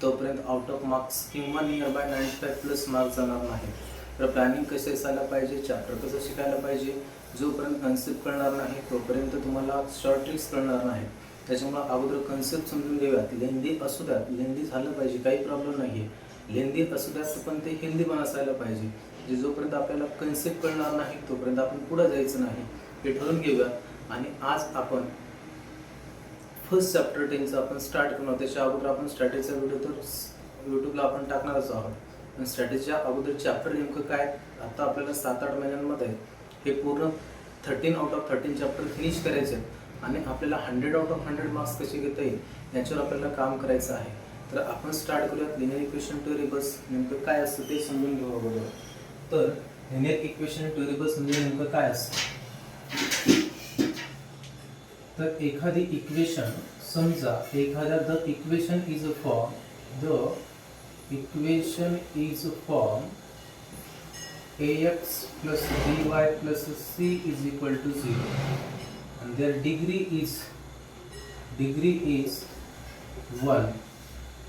तोपर्यंत out of marks किंवा near by 95+ marks जाणार नाही. तर प्लॅनिंग कसे असायला पाहिजे, चॅप्टर कसं शिकायला पाहिजे, जोपर्यंत कन्सेप्ट कळणार नाही तोपर्यंत तुम्हाला शॉर्ट ट्रिक्स कळणार नाही. त्याच्यामुळे अगोदर कन्सेप्ट समजून घेऊयात. लेंदी असू द्यात, लेंदी झालं पाहिजे, काही प्रॉब्लेम नाही आहे. लेंदी असू द्यात पण ते हेल्दी पण असायला पाहिजे. जे जोपर्यंत आपल्याला कन्सेप्ट कळणार नाही तोपर्यंत आपण पुढे जायचं नाही, हे ठरवून घेऊया. आणि आज आपण फर्स्ट चॅप्टर 10चा आपण स्टार्ट करणार. त्याच्या अगोदर आपण स्ट्रॅटेजीचा व्हिडिओ तर यूट्यूबला आपण टाकणारच आहोत. पण स्ट्रॅटेजीच्या अगोदर चॅप्टर नेमकं काय, आता आपल्याला 7-8 महिन्यांमध्ये हे पूर्ण 13 आउट ऑफ 13 चॅप्टर फिनिश करायचे आहेत. आणि आपल्याला 100 आउट ऑफ 100 मार्क्स कसे घेता येईल याच्यावर आपल्याला काम करायचं आहे. तर आपण स्टार्ट करूयात. लिनियर इक्वेशन टू रिबस नेमकं काय असतं ते समजून घेऊ अगोदर. तर लिनियर इक्वेशन टू रिबस म्हणजे नेमकं काय असतं. तर एखादी इक्वेशन समजा the equation is a form ax plus by plus c is equal to 0 and their degree is 1.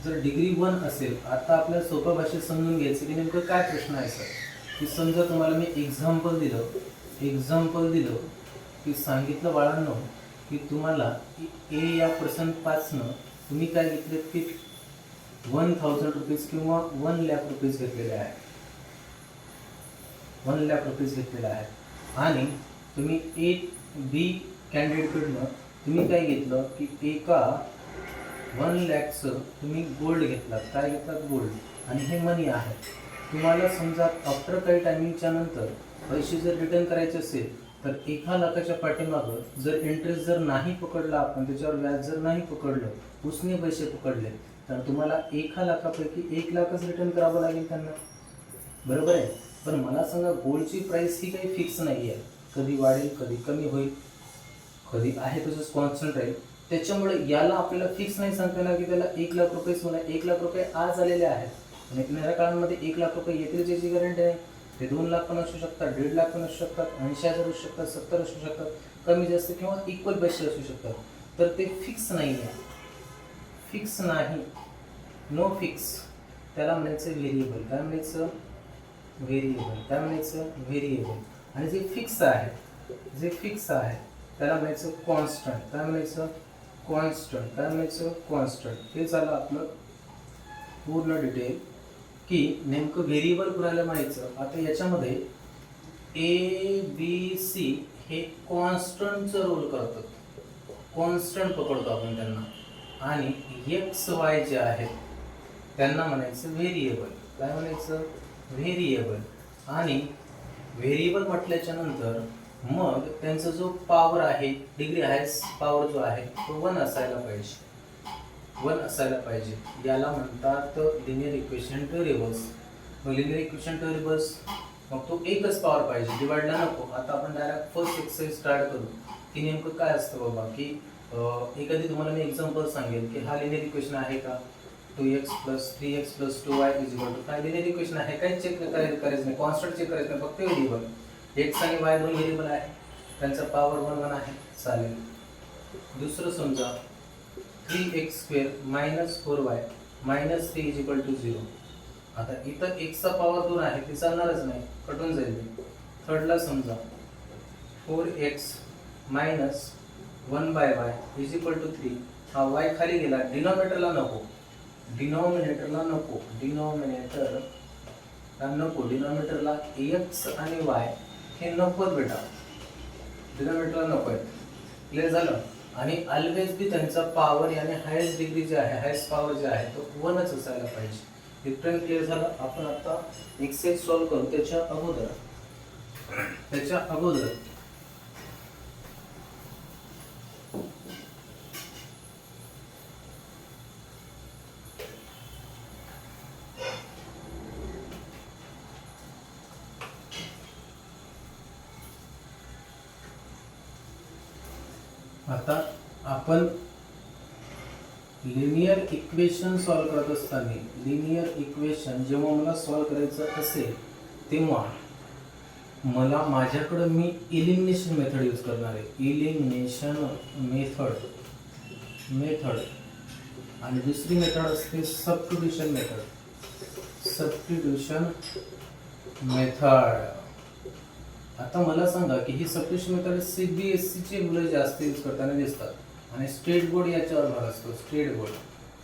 जर डिग्री 1 असेल, आता आपल्याला सोप्या भाषेत समजून घ्यायचं की नेमकं काय प्रश्न आहे सर. की समजा तुम्हाला मी एक्झाम्पल दिलं की सांगितलं बाळांनो की तुम्हाला ए या पर्सेंटपासनं तुम्ही काय घेतले की 1000 रुपीज किंवा 1 लाख रुपीज घेतलेले आहे. 1 लाख रुपीज घेतलेले आहेत. आणि तुम्ही ए बी कॅन्डिडेटकडनं तुम्ही काय घेतलं की एका 1 लाखचं तुम्ही गोल्ड घेतलात. काय घेतलात? गोल्ड. आणि हे मनी आहे. तुम्हाला समजा आफ्टर काही टायमिंगच्या नंतर पैसे जर रिटर्न करायचे असेल तर 1 लाखाच्या पाठीमागं जर इंटरेस्ट जर नाही पकडला आपण, त्याच्यावर व्याज जर नाही पकडलं, उसने पैसे पकडले, तर तुम्हाला 1 लाखापैकी 1 लाखच रिटर्न करावं लागेल त्यांना. बरोबर आहे. पण मला सांगा, गोल्डची प्राइस ही काही फिक्स नाही आहे. कधी वाढेल, कधी कमी होईल, कधी आहे तसंच कॉन्स्टंट राहील. त्याच्यामुळे याला आपल्याला फिक्स नाही सांगता येणार की त्याला 1 लाख रुपयेच होणार. 1 लाख रुपये आज आलेले आहेत आणि येणाऱ्या काळामध्ये 1 लाख रुपये येतील याची गॅरंटी नाही. ते 2 लाख पण असू शकतात, 1.5 लाख पण असू शकतात, 80,000 असू शकतात, 70 असू शकतात, कमी जास्त किंवा इक्वल पैसे असू शकतात. तर ते फिक्स नाही आहे. फिक्स नाही, नो फिक्स. त्याला म्हणायचं व्हेरिएबल. काय म्हणायचं? व्हेरिएबल. काय म्हणायचं? व्हेरिएबल. आणि जे फिक्स आहे त्याला म्हणायचं कॉन्स्टंट. काय म्हणायचं? कॉन्स्टंट. काय म्हणायचं? कॉन्स्टंट. हे झालं आपलं पूर्ण डिटेल की नेमकं व्हेरिएबल कुणाला म्हणायचं. आता याच्यामध्ये ए बी सी हे कॉन्स्टंटचं रोल करतात. कॉन्स्टंट पकडतो आपण त्यांना. आणि एक्स वाय जे आहेत त्यांना म्हणायचं व्हेरिएबल. काय म्हणायचं? व्हेरिएबल. आणि व्हेरिएबल म्हटल्याच्या नंतर मग त्यांचा जो पॉवर आहे, डिग्री आहे, पॉवर जो आहे तो 1 असायला पाहिजे. याला म्हणतात लिनियर इक्वेशन टू रिवर्स. मग लिनियर इक्वेशन टू रिवर्स मग तो एकच पॉवर पाहिजे, डिवाइडला नको. आता आपण डायरेक्ट फर्स्ट एक्सरसाइज स्टार्ट करू की नेमकं काय असतं बाबा. की एखादी तुम्हाला मी एक्झाम्पल सांगेल की हा लिनियर इक्वेशन आहे का. 2x + 3x + 2y = 5 linear equation आहे. काही चेक करायचं नाही, कॉन्स्टंट चेक करायचं नाही, फक्त व्हेरिएबल. x आणि y दोन व्हेरिएबल आहे, त्यांचा पॉवर 1 आहे. चालेल. दुसरं समजा 3x² - 4y - 3 = 0. आता इथं x चा पॉवर 2 आहे, ते चालणारच नाही, कटून जाईल. थर्डला समजा 4x - 1/y = 3. हा y खाली गेला, डिनॉमिनेटरला नको. डिनॉमिनेटरला x आणि y हे नकोच बेटा, डिनॉमिनेटरला नको आहे. क्लिअर झालं. आणि ऑलवेज बी त्यांचा पॉवर याने हायेस्ट डिग्री जे आहे, हायेस्ट पॉवर जे आहे तो 1च असायला पाहिजे. इथपर्यंत क्लिअर झालं. आपण आता एक्सरसाइज सॉल्व्ह करू. त्याच्या अगोदर आता आपण लिनियर इक्वेशन सॉल्व्ह करत असताना, लिनियर इक्वेशन जेव्हा मला सॉल्व्ह करायचं असेल तेव्हा मला माझ्याकडं मी इलिमिनेशन मेथड यूज करणार आहे. इलिमिनेशन मेथड आणि दुसरी मेथड असते सबस्टिट्यूशन मेथड. Substitution method. आता मला सांगा की ही सबस्टिट्यूशन मेथड CBSE चे मुलं जास्त यूज करताना दिसतात आणि स्टेट बोर्ड याच्यावर भर असतो. स्टेट बोर्ड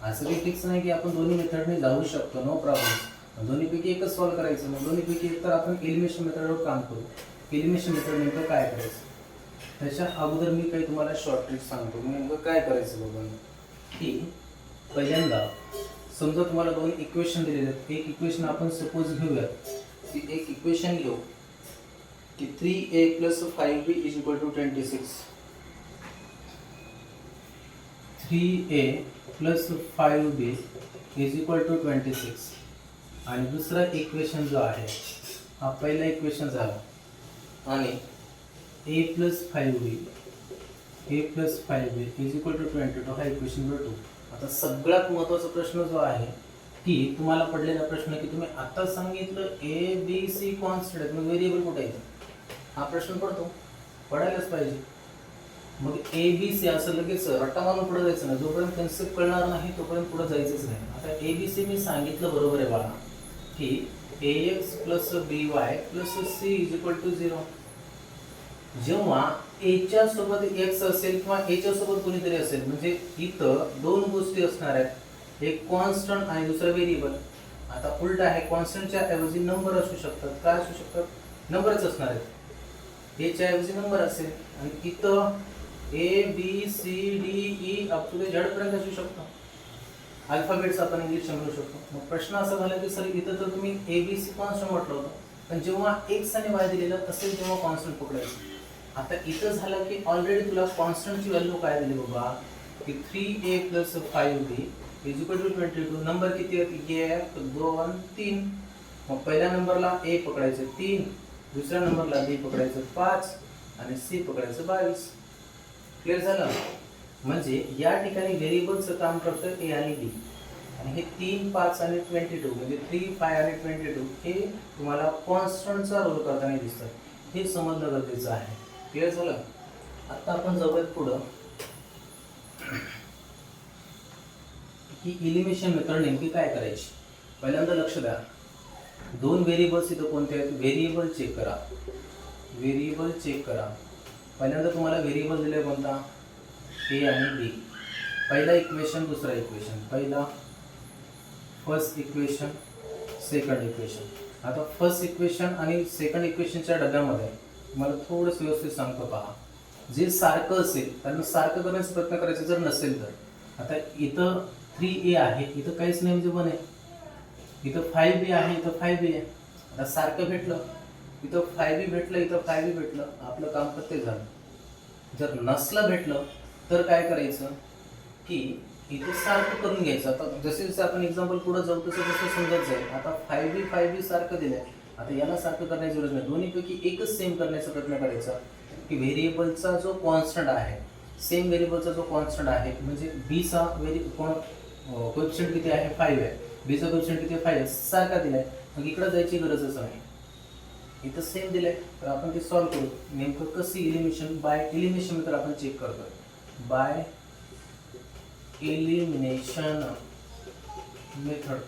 असं काही फिक्स नाही की आपण दोन्ही मेथडने जाऊ शकतो, नो प्रॉब्लेम. दोन्हीपैकी एकच सॉल्व्ह करायचं. मग दोन्हीपैकी एक तर आपण एलिमिनेशन मेथडवर काम करू. एलिमिनेशन मेथड नेमकं काय करायचं त्याच्या अगोदर मी काही तुम्हाला शॉर्ट ट्रिक सांगतो. नेमकं काय करायचं बघा की पहिल्यांदा समजा तुम्हाला दोन इक्वेशन दिलेले आहेत. एक इक्वेशन आपण सपोज घेऊया की एक इक्वेशन घेऊ की 3a + 5b = 26. 3a + 5b = 26. आणि दुसरा इक्वेशन जो आहे हा पहिला इक्वेशन झाला आणि a + 5b = 22 हा इक्वेशन नंबर 2. आता सगळ्यात महत्त्वाचा प्रश्न जो आहे की तुम्हाला पडलेला प्रश्न की तुम्ही आता सांगितलं a b c कॉन्स्टंट आहेत, मग व्हेरिएबल कुठे आहे हा प्रश्न पडायलाच पाहिजे. मग a b c असं लगेच रट्टा मारून पुढे जायचं नाही. जोपर्यंत कन्सेप्ट कळणार नाही तोपर्यंत पुढे जायचंच नाही. आता a b c मी सांगितलं बरोबर आहे बाळा की ax + by + c = 0. जेव्हा a च्या सोबत x असेल किंवा a च्या सोबत कोणीतरी असेल म्हणजे इथं दोन गोष्टी असणार आहेत, एक कॉन्स्टंट आणि दुसरा व्हेरिएबल. आता उलट आहे, कॉन्स्टंटच्या ऐवजी नंबर असू शकतात. काय असू शकतात? नंबरच असणार आहेत. a च्या ऐवजी नंबर असेल आणि इथं a b c d e up to z पर्यंत असू शकतो. अल्फाबेट्स आपण इंग्लिश म्हणू शकतो. मग प्रश्न असा झाला की सर इथं तर तुम्ही a b c कॉन्स्टंट म्हटलं होतं, पण जेव्हा x आणि y दिलेलं असेल तेव्हा कॉन्स्टंट पकडायचं. आता इथं झालं की ऑलरेडी तुला कॉन्स्टंटची व्हॅल्यू काय दिली बाबा की 3a + 5b = 22. नंबर किती आहेत? 1 2 3. मग पहिल्या नंबरला a पकडायचं 3, दुसऱ्या नंबरला b पकडायचं 5 आणि c पकडायचं 22. क्लिअर झालं? म्हणजे या ठिकाणी व्हेरिएबलचं काम करतं a आणि b. आणि हे 3 5 आणि 22 म्हणजे 3 5 आणि 22 हे तुम्हाला कॉन्स्टंटचा रोल करताना दिसतात. हे समजणं गरजेचं आहे. क्लिअर झालं? आता आपण जाऊयात पुढं की एलिमिनेशन मेथड नेमकी काय करायची. पहिल्यांदा लक्ष द्या, दोन व्हेरिएबल्स इथं कोणते आहेत? व्हेरिएबल चेक करा. व्हेरिएबल चेक करा. पहिल्यांदा तुम्हाला व्हेरिएबल दिले कोणता? a आणि b. पहिला इक्वेशन, दुसरा इक्वेशन. पहिला फर्स्ट इक्वेशन, सेकंड इक्वेशन. आता फर्स्ट इक्वेशन आणि सेकंड इक्वेशनच्या डब्यामध्ये मला थोडंसं व्यवस्थित सांगतो पहा. जे सारखं असेल त्यांना सारखं करण्याचा प्रयत्न करायचा. जर नसेल तर आता इथं 3a आहे, इथं काहीच नाही म्हणजे 1 आहे. इथं 5b आहे, इथं 5b आहे. आता सारखं भेटलं, इथं 5b भेटलं, इथं 5b भेटलं, आपलं काम प्रत्येक झालं. जर नसलं भेटलं तर काय करायचं की इथे सारखं करून घ्यायचं. आता जसे जसे आपण एक्झाम्पल पुढे जाऊ तसं तसं समजत जाईल. आता 5b सारखं दिलंय, आता याला सारखं करण्याची गरज नाही. दोन्हीपैकी एकच सेम करण्याचा प्रयत्न करायचा की व्हेरिएबलचा जो कॉन्स्टंट आहे, सेम व्हेरिएबलचा जो कॉन्स्टंट आहे म्हणजे b चा कोएफिशिएंट किती आहे? 5 आहे. b चा कोएफिशिएंट किती आहे? 5 आहे. सारखा दिलाय, मग इकडे जायची गरजच नाही. इथं सेम दिलंय तर आपण ते सॉल्व्ह करू. नेमकं कशी एलिमिनेशन बाय एलिमिनेशन मेथड आपण चेक करतोय. By elimination method.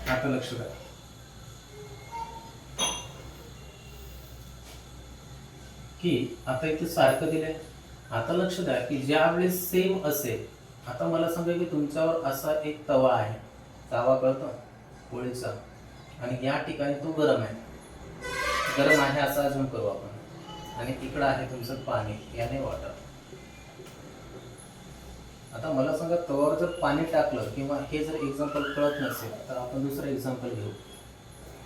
आता लक्ष द्या की आता इथे सारखं दिलंय. आता लक्ष द्या की ज्या वेळेस सेम असेल, आता मला सांगा की तुमच्यावर असा एक तवा आहे. तवा कळतो? पोळीचा. आणि या ठिकाणी तो गरम आहे. गरम आहे असं अजून करू आपण. आणि इकडं आहे तुमचं पाणी, याने वॉटर. आता मला सांगा तव्यावर जर पाणी टाकलं किंवा हे जर एक्झाम्पल कळत नसेल तर आपण दुसरं एक्झाम्पल घेऊ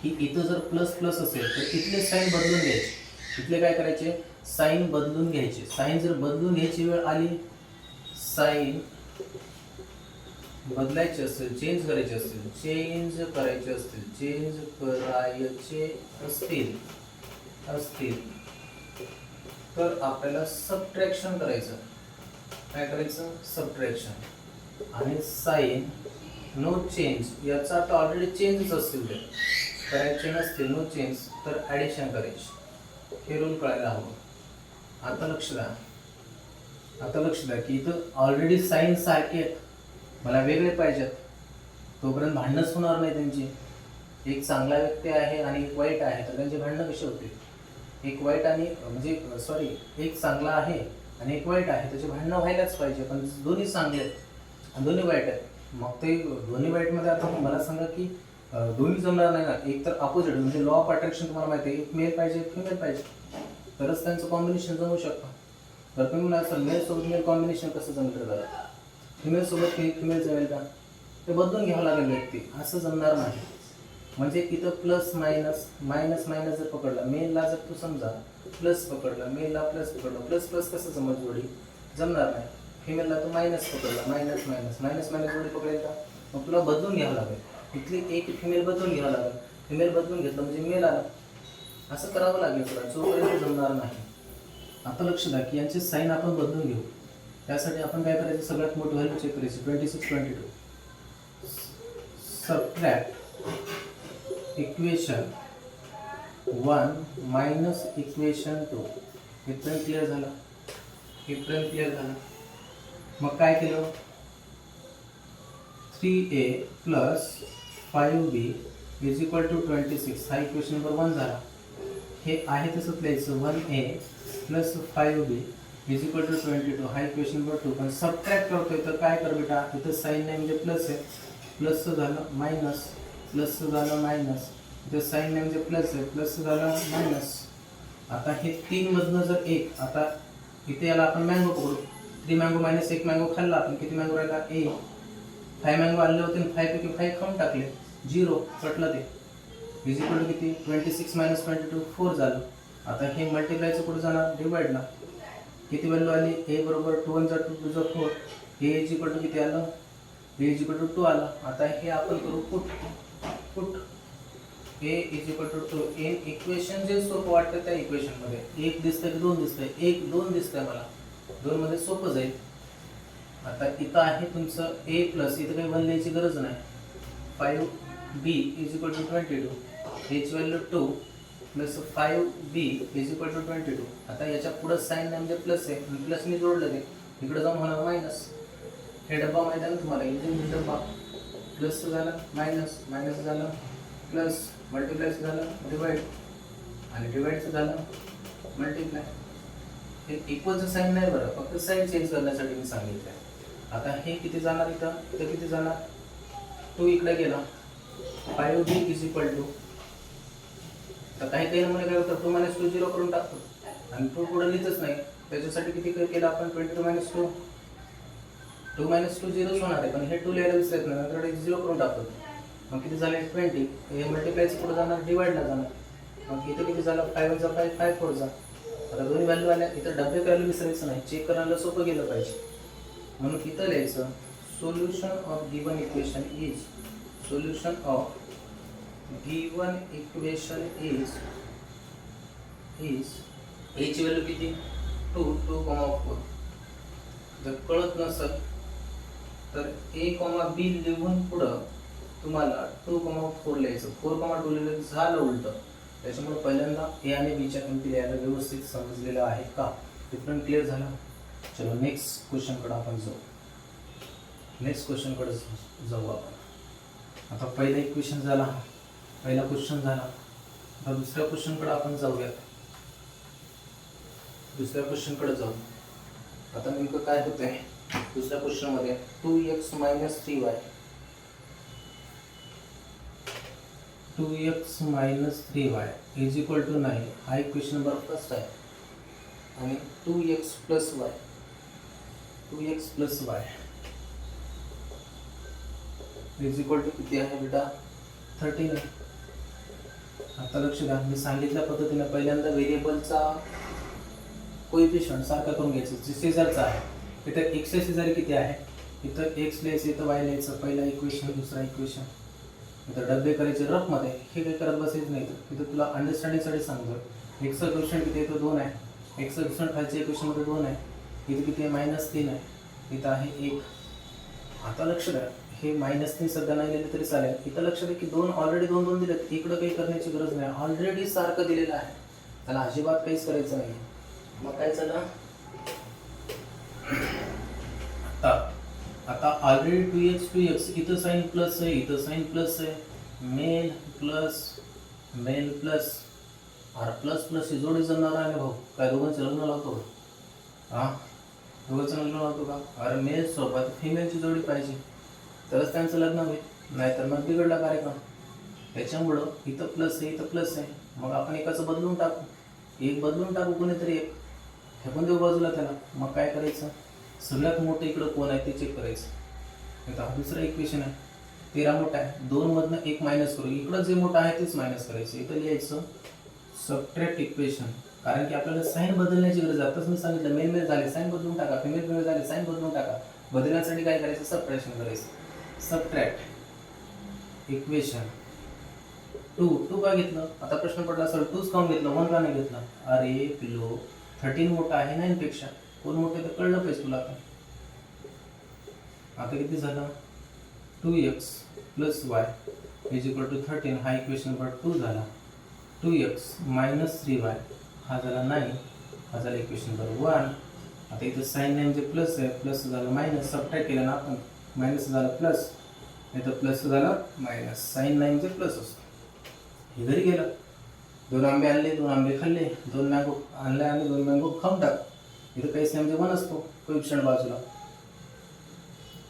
की इथं जर प्लस प्लस असेल तर इथले साईन बदलून घ्यायचे. इथले काय करायचे? साईन बदलून घ्यायचे. साईन जर बदलून घ्यायची वेळ आली, साईन बदलायचे असेल, चेंज करायचे असतील, चेंज करायचे असतील तर आपल्याला सबट्रॅक्शन करायचं. काय करायचं? सबट्रॅक्शन. आणि साईन नो चेंज याचा अर्थ ऑलरेडी चेंजच असतील ते करायचे नसतील, नो चेंज तर ॲडिशन करायची. हे रूल कळायला हवं. आता लक्ष द्या आता लक्ष द्या की इथं ऑलरेडी साईन सारखे आहेत, मला वेगळे पाहिजेत, तोपर्यंत भांडणच होणार नाही त्यांची. एक चांगला व्यक्ती आहे आणि एक वाईट आहे, तर त्यांचे भांडणं कसे होते? एक वाईट आणि म्हणजे सॉरी, एक चांगला आहे आणि एक वाईट आहे, त्याचे भांडणं व्हायलाच पाहिजे. पण दोन्ही चांगले आहेत आणि दोन्ही वाईट आहेत, मग ते दोन्ही वाईटमध्ये आता मला सांगा की दोन्ही जमणार नाही ना. एक तर अपोजिट म्हणजे लॉ ऑफ अट्रॅक्शन तुम्हाला माहिती आहे, एक मेल पाहिजे एक फिमेल पाहिजे, तरच त्यांचं कॉम्बिनेशन जमू शकतं. तर तुम्ही मला असं मेल सोबत मेल कॉम्बिनेशन कसं जमतं बरं? फिमेल सोबत फिमेल जमेल का? ते बदलून घ्यावं लागेल व्यक्ती, असं जमणार नाही. म्हणजे इथं प्लस मायनस मायनस मायनस जर पकडला, मेलला जर तू समजा प्लस पकडला, मेलला प्लस पकडला, प्लस प्लस कसं जमत जोडी? जमणार नाही. फिमेलला तू मायनस पकडला, मायनस मायनस मायनस मायनस जोडी पकडेल का? मग तुला बदलून घ्यावं लागेल, इथली एक फिमेल बदलून घ्यावं लागेल, फिमेल बदलून घेतलं म्हणजे मेल आला, असं करावं लागेल तुला, जोपर्यंत जमणार नाही. आता लक्ष द्या की यांचे साईन आपण बदलून घेऊ. त्यासाठी आपण काय करायचं, सगळ्यात मोठी व्हॅल्यू चेक करायची 26 22. Subtract equation 1 minus equation 2. इथपर्यंत क्लिअर झालं? इथपर्यंत क्लिअर झालं? मग काय केलं, 3a plus 5b is equal to 26. हा इक्वेशन नंबर 1 झाला. हे आहे तसंच लिहायचं, 1a plus 5b is equal to 22. हा इक्वेशन नंबर 2. पण सबट्रॅक्ट करतोय तर काय कर बेटा, इथं साईन नाही म्हणजे प्लस आहे, प्लसचं झालं मायनस, प्लसचं झालं मायनस, इथं साईन नाही म्हणजे प्लस आहे, प्लसचं झालं मायनस. आता हे 3 मधनं जर एक, आता इथे याला आपण मँगो पकडू, 3 मँगो मायनस 1 मँगो खाल्ला आपण, किती मँगो राहिला? 1. 5 मँगो आले होते, 5 पैकी 5 खाऊन टाकले, 0 कटलं ते. इज इक्वल टू किती? 26 मायनस 22 4 झालं. आता हे मल्टिप्लायचं कुठं जाणार? डिवाइडला. किती व्हॅल्यू आली? ए बरोबर 2 1 जा 2 2 जा 4. ए इज इक्वल टू किती आलं? ए इज इक्वल टू 2 आलं. आता हे आपण करू put A is equal to 2 in equation जे सोपं वाटतं त्या इक्वेशनमध्ये. एक दिसतंय की 2 दिसतंय? 1 2 दिसतंय मला, 2 मध्ये सोपं जाईल. आता इथं आहे तुमचं ए प्लस, इथं काही 1 लिहायची गरज नाही. 5b is equal to 22. H value 2 plus 5b is equal to 22. आता याच्या पुढं साईन नाही म्हणजे प्लस आहे, प्लसने जोडलं ते, इकडे जाऊन होणार मायनस. हे डब्बा माहिती आहे ना तुम्हाला, इथे डब्बा प्लस झालं मायनस, मायनस झालं प्लस, मल्टिप्लायचं झालं डिवाइड, आणि डिवाइडचं झालं मल्टिप्लाय. हे इक्वलचं साईन नाही बरं, फक्त साईन चेंज करण्यासाठी मी सांगितलं आहे. आता हे किती जाणार इथं? इथं किती जाणार? 2 इकडे गेला, 5b इज इक्वल टू, तर काही काही नमुने काय होतं, 2 - 2 0 करून टाकतो आणि 2 पुढे लिहितच नाही. त्याच्यासाठी किती केलं आपण? 22 - 2. 2 - 2 0 होणार आहे, पण हे 2 लिहायला विसरत नाही, नंतर 0 करून टाकतो. मग किती झाले? 20. हे मल्टिप्लायचं पुढे जाणार, डिवाइडला जाणार. मग इथं किती झालं? 5 × 5 5 4 जा. आता दोन्ही व्हॅल्यू आल्या, इथं डबे करायला विसरायचं नाही, चेक करायला सोपं गेलं पाहिजे. म्हणून इथं लिहायचं solution of given equation is, solution of given equation is एची व्हॅल्यू किती? 2 2,4. जर कळत नसेल तर a, b लिहून पुढं तुम्हाला 2,4 लिहायचं. 4,2 लिहिलं झालं उलट. त्याच्यामुळे पहिल्यांदा ए आणि बीच्या किमती लिहायला व्यवस्थित समजलेलं आहे का? डिफरंट क्लिअर झालं? चलो नेक्स्ट क्वेश्चनकडे आपण जाऊ. नेक्स्ट क्वेश्चनकडे जाऊ आपण. आता पहिला इक्वेशन झाला, पहिला क्वेश्चन झाला. आता दुसऱ्या क्वेश्चनकडे आपण जाऊयात. दुसऱ्या क्वेश्चनकडे जाऊ. आता नेमकं काय होतंय दुसऱ्या क्वेश्चनमध्ये? 2x - 3y, 2x - 3y is equal to 9. हा इक्वेशन नंबर फर्स्ट आहे. आणि 2x + y, 2x + y is equal to किती आहे बेटा? 13 आहे. आता लक्ष द्या, मी सांगितल्या पद्धतीने पहिल्यांदा व्हेरिएबलचा कोएफिशियंट सारखा करून घ्यायचं, जे शेजारचा आहे. इथं x च्या शेजारी किती आहे? इथं x लिहायचं, इथं y लिहायचं. पहिला इक्वेशन, दुसरा इक्वेशन. इथं डबे करायचे रफमध्ये. हे काही करत बसायचं नाही. इथं तुला अंडरस्टँडिंगसाठी सांगतो. x चं कोएफिशियंट किती आहे? तो 2 आहे. x चं कोएफिशियंट खालच्या इक्वेशनमध्ये 2 आहे. इथे किती आहे? -3 आहे. इथं आहे 1. आता लक्ष द्या, हे -3 सध्या नाही लिहिले तरी चालेल. इथं लक्ष द्या की 2 ऑलरेडी 2 2 दिलेत. इकडं काही करण्याची गरज नाही, ऑलरेडी सारखं दिलेलं आहे. त्याला अजिबात काहीच करायचं नाही. मग काय झालं? आता ऑलरेडी 2x इथं साईन प्लस आहे, इथं साईन प्लस आहे. मेन प्लस अरे प्लस प्लस ही जोडी जमणार आहे भाऊ. काय दोघांचं लग्न लावतो का? हा, दोघांचं लग्न लावतो का? अरे मेल सोबत फिमेलची जोडी पाहिजे तरच त्यांचं लग्न होईल, नाहीतर मग बिघडला कार्यक्रम. त्याच्यामुळं इथं प्लस आहे, इथं प्लस आहे. मग आपण एकाचं बदलून टाकू, एक बदलून टाकू, कोणीतरी एक फेकून देऊ बाजूला त्याला. मग काय करायचं, सगळ्यात मोठं इकडं कोण आहे ते चेक करायचं. आता दुसरं इक्वेशन आहे, 13 मोठा आहे, 2 मधनं 1 मायनस करू. इकडं जे मोठं आहे तेच मायनस करायचं. इथं लिहायचं सबट्रॅक्ट इक्वेशन, कारण की आपल्याला साईन बदलण्याची गरज आहे. आताच मी सांगितलं मेल झाले साईन बदलून टाका, फिमेल झाले साईन बदलून टाका. बदलण्यासाठी काय करायचं, सबट्रॅक्शन करायचं. सबट्रॅक्ट इक्वेशन 2 काय घेतलं. आता प्रश्न पडला असेल 2च काऊन घेतलं, 1 का नाही घेतलं. अरे पिलो 13 मोठा आहे 9 पेक्षा, कोण मोठे तर कळलं पाहिजे तुला. आता किती झालं, 2x plus y is equal to 13. हा इक्वेशन नंबर 2 झाला. 2x मायनस 3y हा झाला 9, हा झाला इक्वेशन नंबर 1. आता इथं साईन नाही म्हणजे प्लस आहे, प्लस झालं मायनस, सबट्रॅक्ट केलं ना आपण, मायनस झालं प्लस, इथं प्लस झालं मायनस. साईन नाही म्हणजे प्लस असतो. हे घरी गेलं, 2 आंबे आणले, 2 आंबे खाल्ले, 2 मँगो आणले आणि 2 मँगो खाऊन टाक. इथं काहीच नाही म्हणजे 1 असतो कोएफिशियंट बाजूला.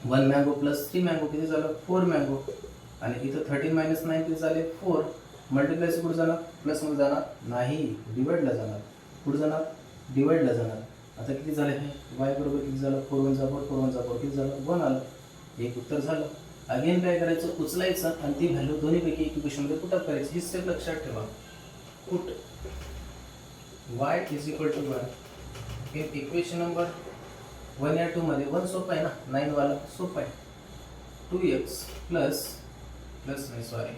1 मँगो प्लस 3 मँगो किती झालं, 4 मँगो. आणि इथं 13 मायनस 9 किती झाले, 4. मल्टिप्लायचं कुठं जाणार, प्लसमध्ये जाणार नाही, डिवाइडला जाणार. कुठं जाणार, डिवाइडला जाणार. आता किती झाले हे, y बरोबर किती झालं, 4 1 4 4 1 4 किती झालं, 1 आलं. एक उत्तर झालं. अगेन काय करायचं, उचलायचं आणि ती व्हॅल्यू दोन्हीपैकी एक इक्वेशनमध्ये पुट अप करायची. ही स्टेप लक्षात ठेवा. Put y is equal to 1 in equation number 1 या 2 मध्ये. 1 सोपं आहे ना, 9 वाला सोपं आहे. 2x प्लस नाही sorry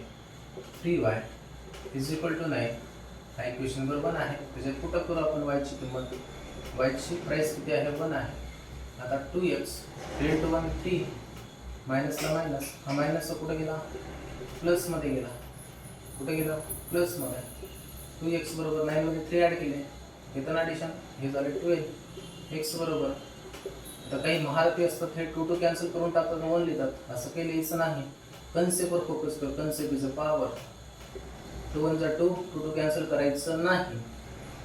3y is equal to 9. हा इक्वेशन नंबर 1 आहे. त्याच्यात पुट अप करू आपण y ची किंमत. y ची प्राइस किती आहे, 1 आहे. आता 2x 3 to 1 3, मायनसला मायनस, हा मायनसचा कुठं गेला, प्लसमध्ये गेला. कुठे गेला, प्लसमध्ये. 2x बरोबर 9 मध्ये 3 ॲड केले, इथं ॲडिशन, हे झाले 12. x बरोबर, आता काही महारथी असतात हे 2 2 कॅन्सल करून टाकतात, 1 लिहितात. असं काही लिहायचं नाही. कन्सेप्टवर फोकस कर. Concept is a power. 2 1 जा 2, 2 2 कॅन्सल करायचं नाही.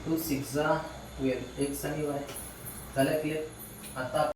2 6 जा 12, x आणि y झाल्या क्लिअर. आता